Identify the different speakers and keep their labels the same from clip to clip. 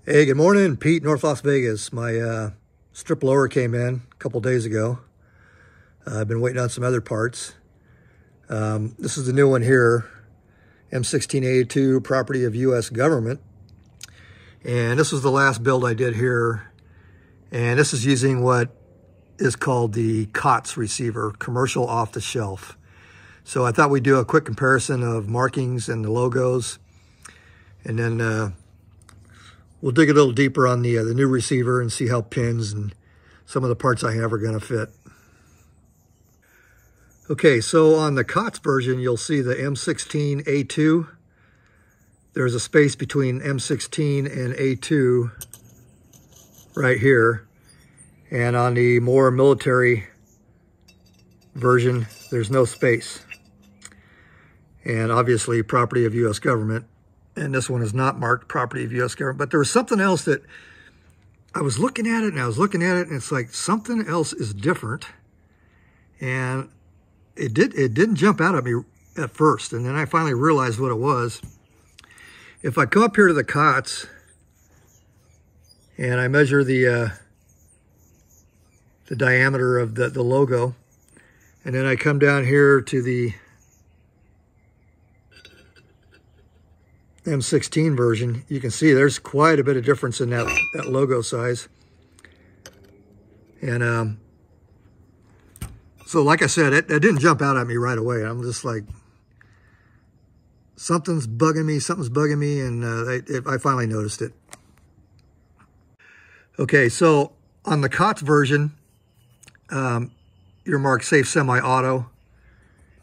Speaker 1: Hey, good morning, Pete, North Las Vegas. My strip lower came in a couple days ago. I've been waiting on some other parts. This is the new one here, M16A2, property of U.S. government. And this was the last build I did here. And this is using what is called the COTS receiver, commercial off the shelf. So I thought we'd do a quick comparison of markings and the logos. And then we'll dig a little deeper on the new receiver and see how pins and some of the parts I have are going to fit. Okay, so on the COTS version, you'll see the M16A2. There's a space between M16 and A2 right here. And on the more military version, there's no space. And obviously, property of U.S. government. And this one is not marked property of U.S. government. But there was something else that I was looking at it, and and it's like something else is different. And it didn't jump out at me at first. And then I finally realized what it was. If I come up here to the COTS and I measure the diameter of the logo, and then I come down here to the M16 version, you can see there's quite a bit of difference in that logo size. And so like I said, it didn't jump out at me right away. I'm just like, something's bugging me, and I finally noticed it. Okay, so on the COTS version, you're marked safe semi-auto,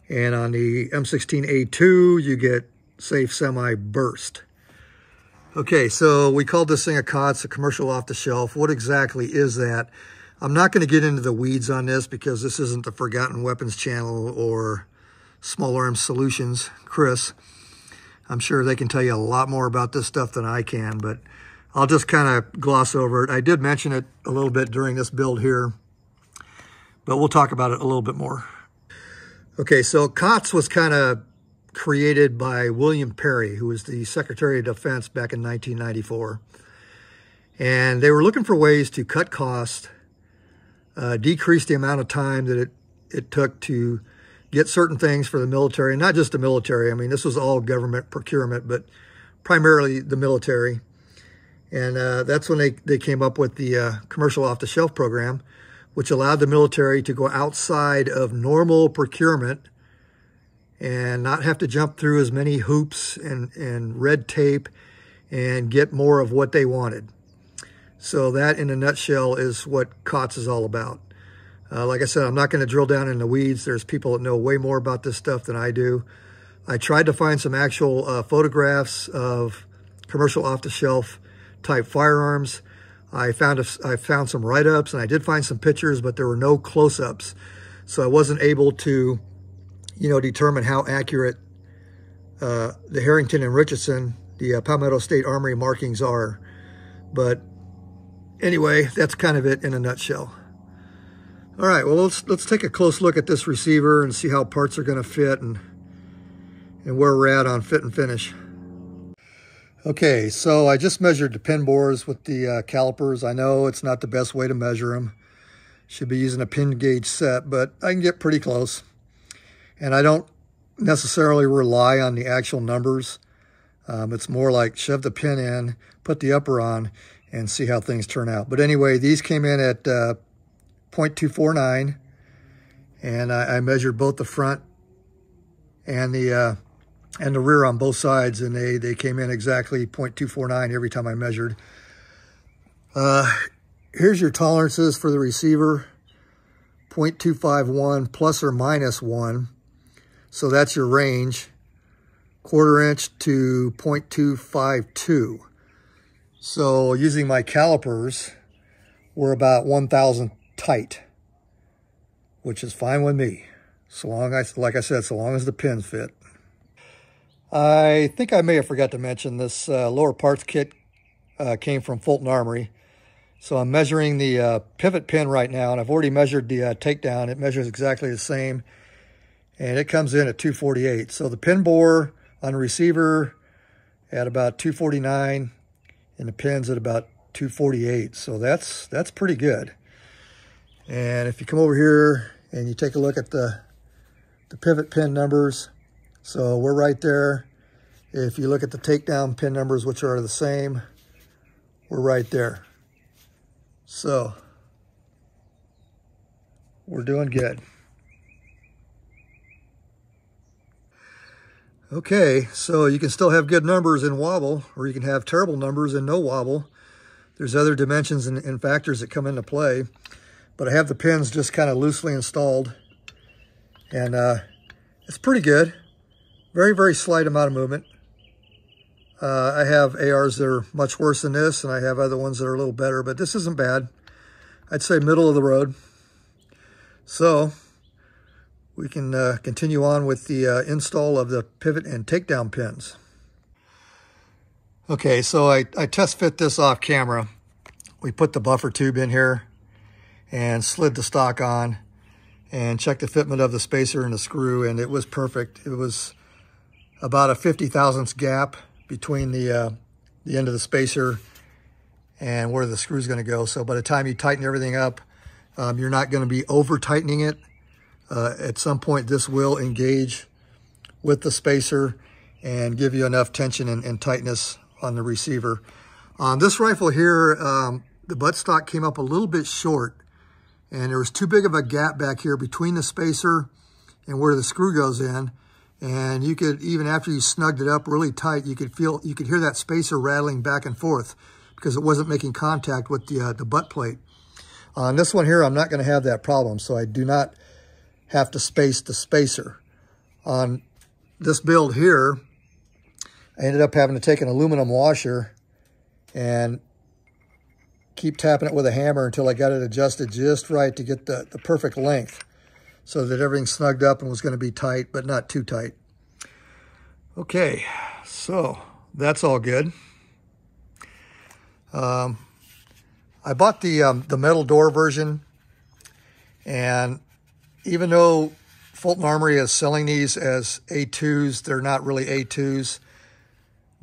Speaker 1: and on the M16A2, you get safe semi-burst. Okay, so we called this thing a COTS, a commercial off the shelf. What exactly is that? I'm not going to get into the weeds on this because this isn't the Forgotten Weapons channel or Small Arms Solutions, Chris. I'm sure they can tell you a lot more about this stuff than I can, but I'll just kind of gloss over it. I did mention it a little bit during this build here, but we'll talk about it a little bit more. Okay, so COTS was kind of created by William Perry, who was the Secretary of Defense back in 1994. And they were looking for ways to cut costs, decrease the amount of time that it took to get certain things for the military, and not just the military. I mean, this was all government procurement, but primarily the military. And that's when they came up with the commercial off-the-shelf program, which allowed the military to go outside of normal procurement and not have to jump through as many hoops and red tape and get more of what they wanted. So that, in a nutshell, is what COTS is all about. Like I said, I'm not going to drill down in the weeds. There's people that know way more about this stuff than I do. I tried to find some actual photographs of commercial off-the-shelf type firearms. I found some write-ups, and I did find some pictures, but there were no close-ups. So I wasn't able to determine how accurate the Harrington&Richardson, the Palmetto State Armory markings are. But anyway, that's kind of it in a nutshell. All right, well, let's take a close look at this receiver and see how parts are going to fit and where we're at on fit and finish. Okay, so I just measured the pin bores with the calipers. I know it's not the best way to measure them. Should be using a pin gauge set, but I can get pretty close. And I don't necessarily rely on the actual numbers. It's more like shove the pin in, put the upper on, and see how things turn out. But anyway, these came in at 0.249, and I measured both the front and the rear on both sides, and they came in exactly 0.249 every time I measured. Here's your tolerances for the receiver: 0.251 plus or minus 1. So that's your range, 1/4 inch to 0.252. So using my calipers, we're about 1,000 tight, which is fine with me. Like I said, so long as the pins fit. I think I may have forgot to mention this lower parts kit came from Fulton Armory. So I'm measuring the pivot pin right now, and I've already measured the takedown. It measures exactly the same. And it comes in at 248. So the pin bore on the receiver at about 249 and the pin's at about 248. So that's pretty good. And if you come over here and you take a look at the pivot pin numbers, so we're right there. If you look at the takedown pin numbers, which are the same, we're right there. So we're doing good. Okay, so you can still have good numbers in wobble, or you can have terrible numbers and no wobble. There's other dimensions and factors that come into play. But I have the pins just kind of loosely installed. And it's pretty good. Very, very slight amount of movement. I have ARs that are much worse than this, and I have other ones that are a little better, but this isn't bad. I'd say middle of the road. So we can continue on with the install of the pivot and takedown pins. Okay, so I test fit this off camera. We put the buffer tube in here and slid the stock on and checked the fitment of the spacer and the screw, and it was perfect. It was about a 50 thousandths gap between the end of the spacer and where the screw is going to go. So by the time you tighten everything up, you're not going to be over tightening it. At some point, this will engage with the spacer and give you enough tension and tightness on the receiver. On this rifle here, the buttstock came up a little bit short, and there was too big of a gap back here between the spacer and where the screw goes in. And you could, even after you snugged it up really tight, you could hear that spacer rattling back and forth because it wasn't making contact with the butt plate. On this one here, I'm not going to have that problem, so I do not have to space the spacer. On this build here, I ended up having to take an aluminum washer and keep tapping it with a hammer until I got it adjusted just right to get the perfect length so that everything snugged up and was going to be tight, but not too tight. Okay, so that's all good. I bought the metal door version, and even though Fulton Armory is selling these as A2s, they're not really A2s.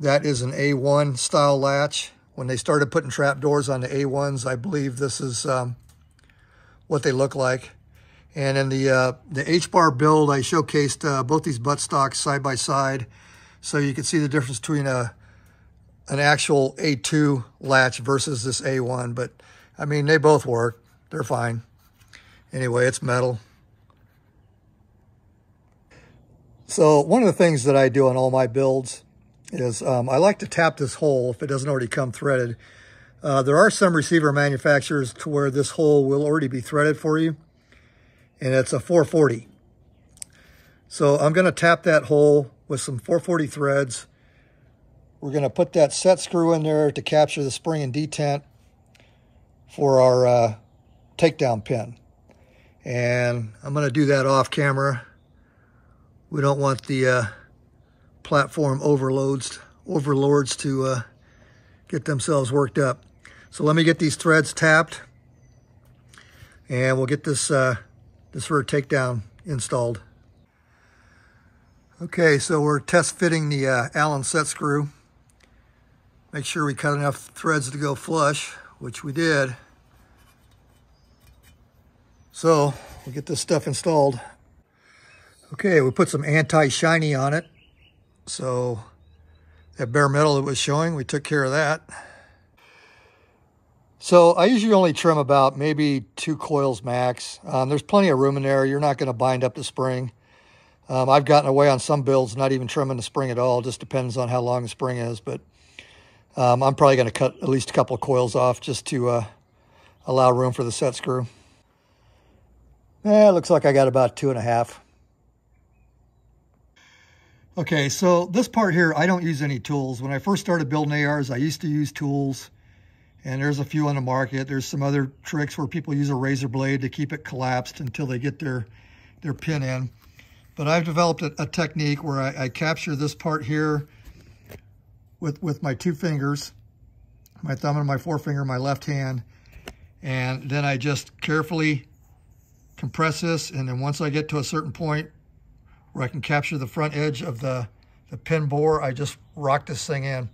Speaker 1: That is an A1 style latch. When they started putting trap doors on the A1s, I believe this is what they look like. And in the H-bar build, I showcased both these buttstocks side by side, so you can see the difference between an actual A2 latch versus this A1. But I mean, they both work. They're fine. Anyway, it's metal. So one of the things that I do on all my builds is I like to tap this hole if it doesn't already come threaded. There are some receiver manufacturers to where this hole will already be threaded for you, and it's a 440. So I'm going to tap that hole with some 440 threads. We're going to put that set screw in there to capture the spring and detent for our takedown pin. And I'm going to do that off camera. We don't want the platform overlords to get themselves worked up. So let me get these threads tapped, and we'll get this rear takedown installed. Okay, so we're test fitting the Allen set screw. Make sure we cut enough threads to go flush, which we did. So we'll get this stuff installed. Okay, we put some anti-shiny on it. So that bare metal that was showing, we took care of that. So I usually only trim about maybe 2 coils max. There's plenty of room in there. You're not going to bind up the spring. I've gotten away on some builds not even trimming the spring at all. Just depends on how long the spring is. But I'm probably going to cut at least a couple of coils off just to allow room for the set screw. It looks like I got about 2.5. Okay, so this part here, I don't use any tools. When I first started building ARs, I used to use tools, and there's a few on the market. There's some other tricks where people use a razor blade to keep it collapsed until they get their pin in. But I've developed a technique where I capture this part here with my 2 fingers, my thumb and my forefinger, my left hand, and then I just carefully compress this, and then once I get to a certain point where I can capture the front edge of the pin bore, I just rock this thing in.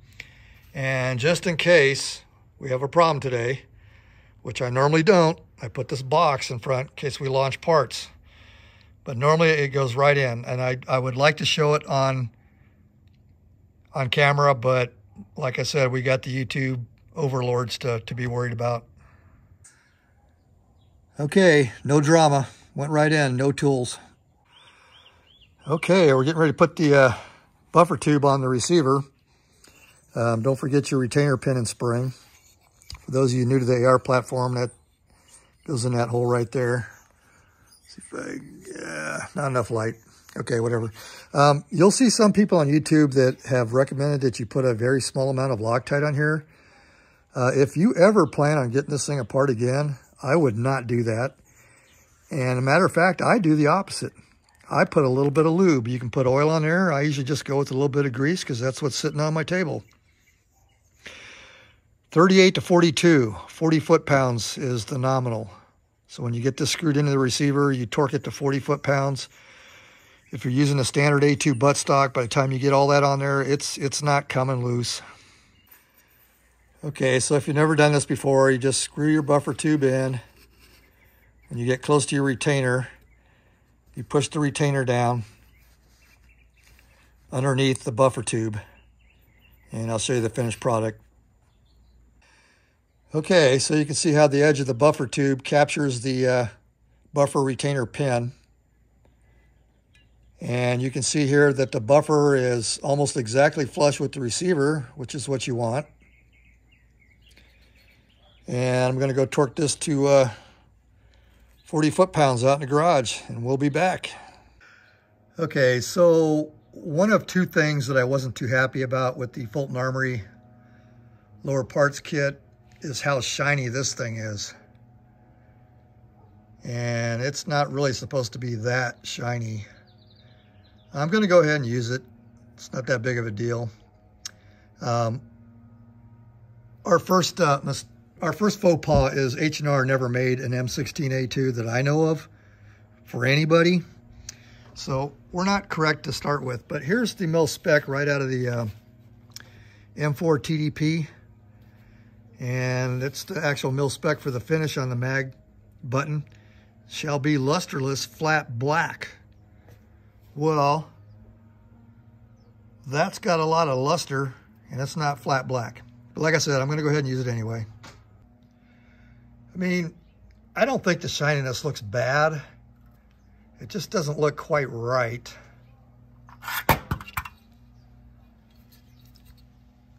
Speaker 1: And just in case we have a problem today, which I normally don't, I put this box in front in case we launch parts. But normally it goes right in, and I would like to show it on camera, but like I said, we got the YouTube overlords to be worried about. Okay, no drama. Went right in, no tools. Okay, we're getting ready to put the buffer tube on the receiver. Don't forget your retainer pin and spring. For those of you new to the AR platform, that goes in that hole right there. See if not enough light. Okay, whatever. You'll see some people on YouTube that have recommended that you put a very small amount of Loctite on here. If you ever plan on getting this thing apart again, I would not do that. And a matter of fact, I do the opposite. I put a little bit of lube. You can put oil on there. I usually just go with a little bit of grease because that's what's sitting on my table. 38 to 42, 40 foot-pounds is the nominal. So when you get this screwed into the receiver, you torque it to 40 foot-pounds. If you're using a standard A2 buttstock, by the time you get all that on there, it's not coming loose. Okay, so if you've never done this before, you just screw your buffer tube in. When you get close to your retainer, you push the retainer down underneath the buffer tube, and I'll show you the finished product. Okay, so you can see how the edge of the buffer tube captures the buffer retainer pin. And you can see here that the buffer is almost exactly flush with the receiver, which is what you want. And I'm going to go torque this to 40 foot-pounds out in the garage, and we'll be back. Okay, so one of two things that I wasn't too happy about with the Fulton Armory Lower parts kit is how shiny this thing is. And it's not really supposed to be that shiny. I'm going to go ahead and use it. It's not that big of a deal. Our first faux pas is H&R never made an M16A2 that I know of for anybody. So we're not correct to start with. But here's the mil spec right out of the M4 TDP. And it's the actual mil spec for the finish on the mag button. Shall be lusterless flat black. Well, that's got a lot of luster, and it's not flat black. But like I said, I'm going to go ahead and use it anyway. I mean, I don't think the shininess looks bad. It just doesn't look quite right.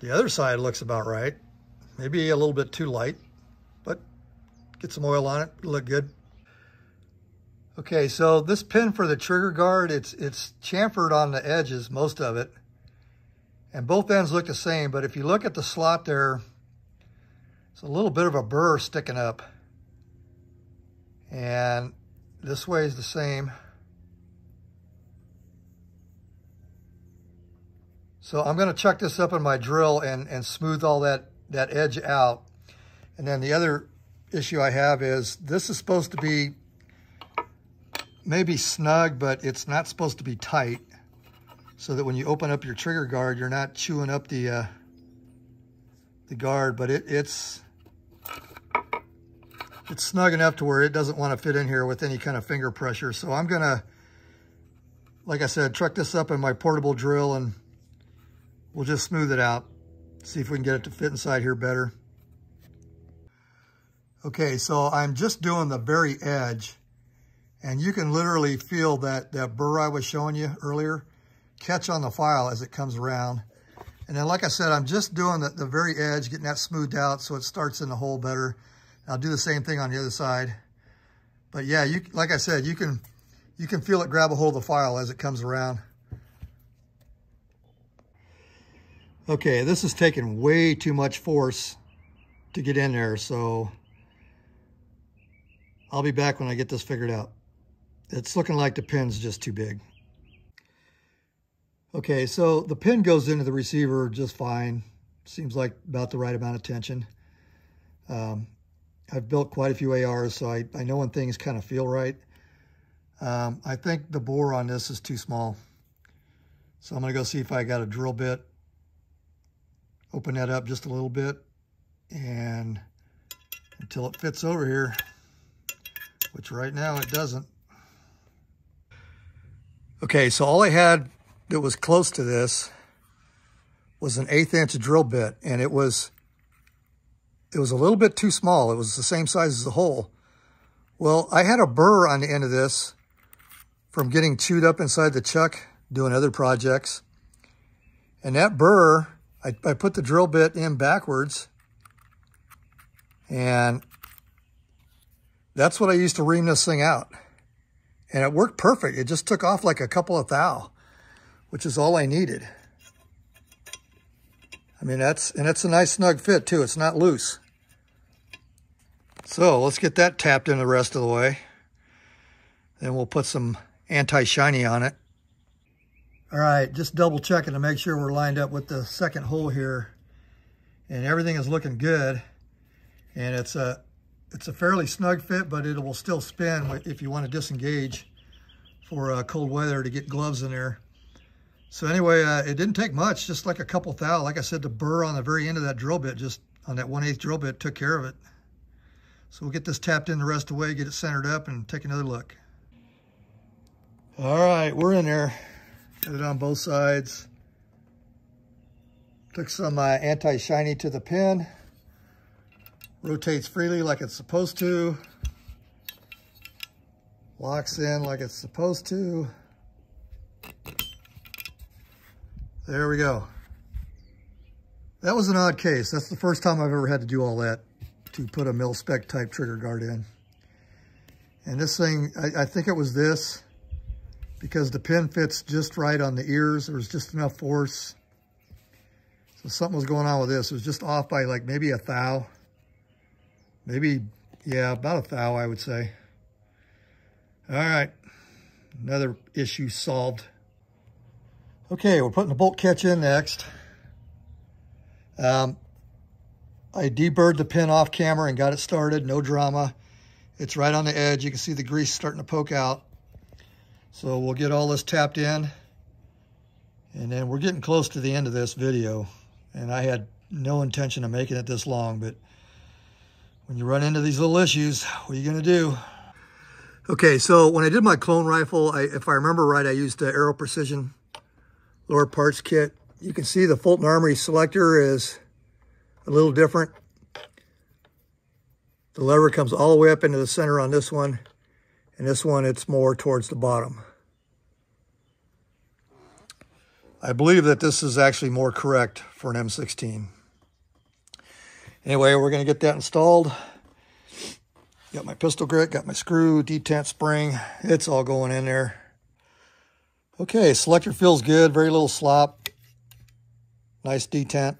Speaker 1: The other side looks about right. Maybe a little bit too light, but get some oil on it, it'll look good. Okay, so this pin for the trigger guard, it's chamfered on the edges, most of it. And both ends look the same, but if you look at the slot there, it's a little bit of a burr sticking up. And this way is the same. So I'm going to chuck this up in my drill and smooth all that edge out. And then the other issue I have is this is supposed to be maybe snug, but it's not supposed to be tight, so that when you open up your trigger guard, you're not chewing up the guard, but it's snug enough to where it doesn't want to fit in here with any kind of finger pressure. So I'm gonna, like I said, truck this up in my portable drill and we'll just smooth it out. See if we can get it to fit inside here better. Okay, so I'm just doing the very edge, and you can literally feel that burr I was showing you earlier catch on the file as it comes around. And then, like I said, I'm just doing the very edge, getting that smoothed out so it starts in the hole better. I'll do the same thing on the other side. But yeah, like I said, you can feel it grab a hold of the file as it comes around. Okay, this is taking way too much force to get in there, so I'll be back when I get this figured out. It's looking like the pin's just too big. Okay, so the pin goes into the receiver just fine. Seems like about the right amount of tension. I've built quite a few ARs, so I know when things kind of feel right. I think the bore on this is too small. So I'm gonna go see if I got a drill bit Open that up just a little bit and until it fits over here, which right now it doesn't. Okay, so all I had that was close to this was an 1/8 inch drill bit, and it was a little bit too small. It was the same size as the hole. Well, I had a burr on the end of this from getting chewed up inside the chuck doing other projects. And that burr, I put the drill bit in backwards, and that's what I used to ream this thing out. And it worked perfect. It just took off like a couple of thou, which is all I needed. I mean, that's a nice snug fit too. It's not loose. So let's get that tapped in the rest of the way. Then we'll put some anti-shiny on it. All right, just double checking to make sure we're lined up with the second hole here. And everything is looking good. And it's a fairly snug fit, but it will still spin if you want to disengage for cold weather to get gloves in there. So anyway, it didn't take much, just like a couple thou. Like I said, the burr on the very end of that drill bit, just on that 1/8 drill bit, took care of it. So we'll get this tapped in the rest of the way, get it centered up, and take another look. All right, we're in there. Got it on both sides. Took some anti-shiny to the pin. Rotates freely like it's supposed to. Locks in like it's supposed to. There we go. That was an odd case. That's the first time I've ever had to do all that to put a mil-spec type trigger guard in. And this thing, I think it was this, because the pin fits just right on the ears. There was just enough force. So something was going on with this. It was just off by like maybe a thou. Maybe, yeah, about a thou, I would say. All right, another issue solved. Okay, we're putting the bolt catch in next. I deburred the pin off camera and got it started, no drama. It's right on the edge. You can see the grease starting to poke out. So we'll get all this tapped in. And then we're getting close to the end of this video. And I had no intention of making it this long, but when you run into these little issues, what are you gonna do? Okay, so when I did my clone rifle, if I remember right, I used the Aero Precision lower parts kit. You can see the Fulton Armory selector is a little different. The lever comes all the way up into the center on this one, and this one it's more towards the bottom. I believe that this is actually more correct for an M16. Anyway, we're going to get that installed. Got my pistol grit, got my screw, detent spring. It's all going in there. Okay, selector feels good, very little slop. Nice detent.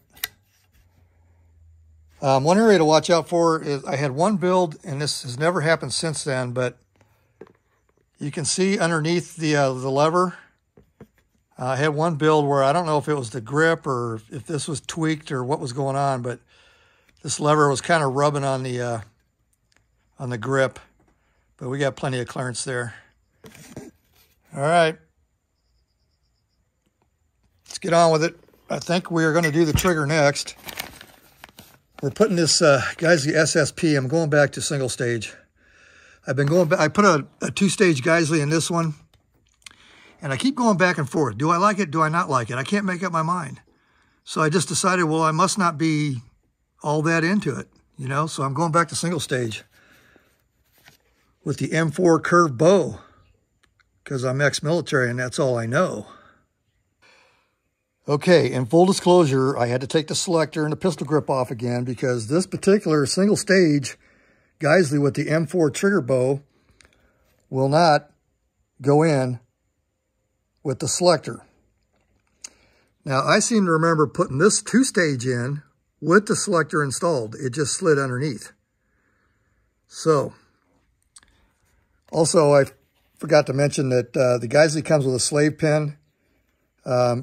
Speaker 1: One area to watch out for is I had one build, and this has never happened since then, but you can see underneath the lever, I had one build where I don't know if it was the grip or if this was tweaked or what was going on, but this lever was kind of rubbing on the grip, but we got plenty of clearance there. All right. Let's get on with it. I think we are going to do the trigger next. We're putting this Geisley SSP. I'm going back to single stage. I've been going back. I put a 2-stage Geisley in this one, and I keep going back and forth. Do I like it? Do I not like it? I can't make up my mind. So I just decided, well, I must not be all that into it, you know? So I'm going back to single stage with the M4 curved bow because I'm ex-military and that's all I know. Okay, in full disclosure, I had to take the selector and the pistol grip off again because this particular single stage Geisley with the M4 trigger bow will not go in with the selector. Now, I seem to remember putting this 2-stage in with the selector installed. It just slid underneath. So, also, I forgot to mention that the Geisley comes with a slave pin.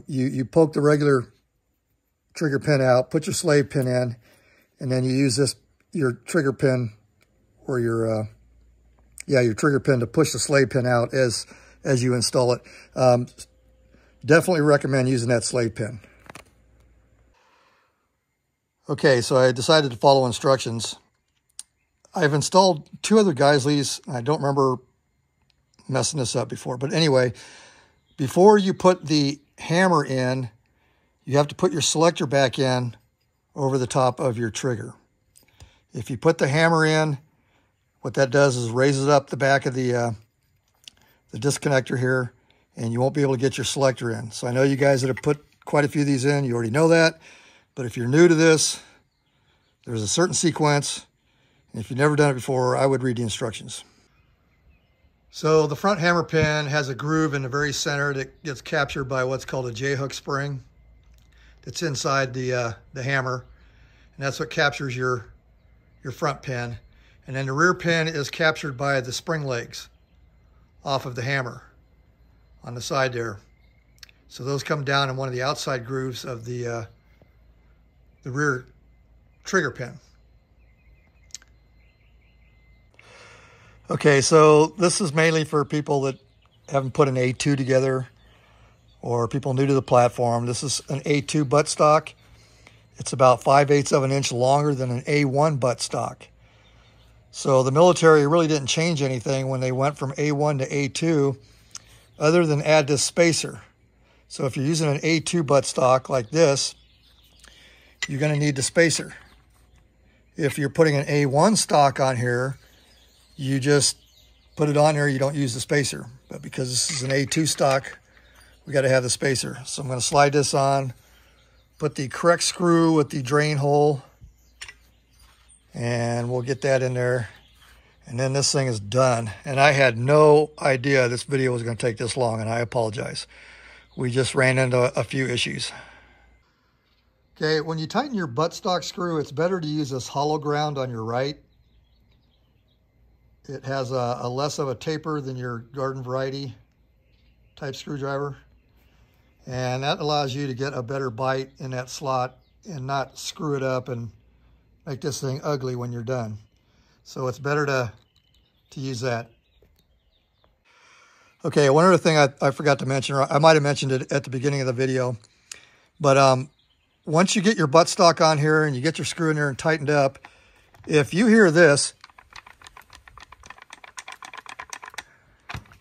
Speaker 1: You poke the regular trigger pin out, put your slave pin in, and then you use your trigger pin or your trigger pin to push the slave pin out as you install it. Definitely recommend using that slave pin. Okay, so I decided to follow instructions. I've installed 2 other Geisleys. I don't remember messing this up before, but anyway, before you put the hammer in, you have to put your selector back in over the top of your trigger. If you put the hammer in, what that does is raises up the back of the disconnector here, and you won't be able to get your selector in. So I know you guys that have put quite a few of these in, you already know that. But if you're new to this, there's a certain sequence. And if you've never done it before, I would read the instructions. So the front hammer pin has a groove in the very center that gets captured by what's called a J-hook spring that's inside the hammer. And that's what captures your front pin. And then the rear pin is captured by the spring legs off of the hammer on the side there. So those come down in one of the outside grooves of the rear trigger pin. Okay, so this is mainly for people that haven't put an A2 together or people new to the platform. This is an A2 buttstock. It's about 5/8 of an inch longer than an A1 buttstock. So the military really didn't change anything when they went from A1 to A2 other than add this spacer. So if you're using an A2 buttstock like this, you're going to need the spacer. If you're putting an A1 stock on here, you just put it on there, you don't use the spacer. But because this is an A2 stock, we got to have the spacer. So I'm going to slide this on, put the correct screw with the drain hole, and we'll get that in there. And then this thing is done. And I had no idea this video was going to take this long, and I apologize. We just ran into a few issues. Okay, when you tighten your buttstock screw, it's better to use this hollow ground on your right. It has a less of a taper than your garden variety type screwdriver. And that allows you to get a better bite in that slot and not screw it up and make this thing ugly when you're done. So it's better to use that. Okay, one other thing I forgot to mention, or I might have mentioned it at the beginning of the video, but once you get your buttstock on here and you get your screw in there and tightened up, if you hear this,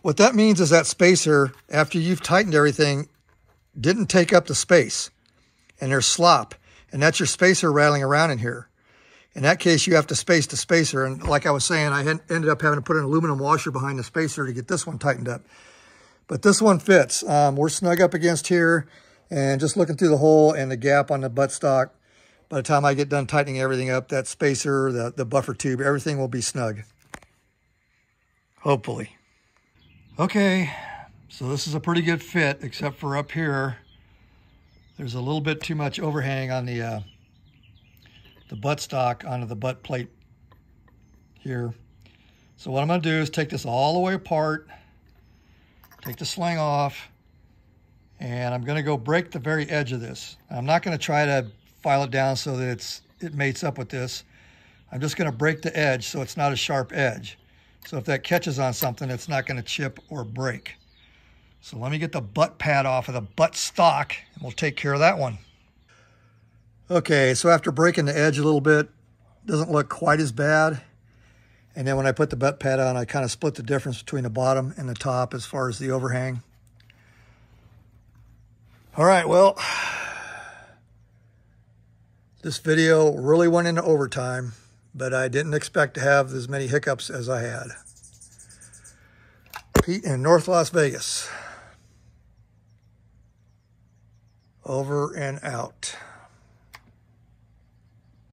Speaker 1: what that means is that spacer, after you've tightened everything, didn't take up the space, and there's slop, and that's your spacer rattling around in here. In that case, you have to space the spacer, and like I was saying, I ended up having to put an aluminum washer behind the spacer to get this one tightened up. But this one fits. We're snug up against here, and just looking through the hole and the gap on the buttstock, by the time I get done tightening everything up, that spacer, the buffer tube, everything will be snug. Hopefully. Okay, so this is a pretty good fit, except for up here. There's a little bit too much overhang on the buttstock onto the butt plate here. So what I'm going to do is take this all the way apart, take the sling off, and I'm going to go break the very edge of this. I'm not going to try to file it down so that it mates up with this. I'm just going to break the edge so it's not a sharp edge. So if that catches on something, it's not going to chip or break. So let me get the butt pad off of the butt stock, and we'll take care of that one. Okay, so after breaking the edge a little bit, it doesn't look quite as bad. And then when I put the butt pad on, I kind of split the difference between the bottom and the top as far as the overhang. All right, well, this video really went into overtime, but I didn't expect to have as many hiccups as I had. Pete in North Las Vegas. Over and out.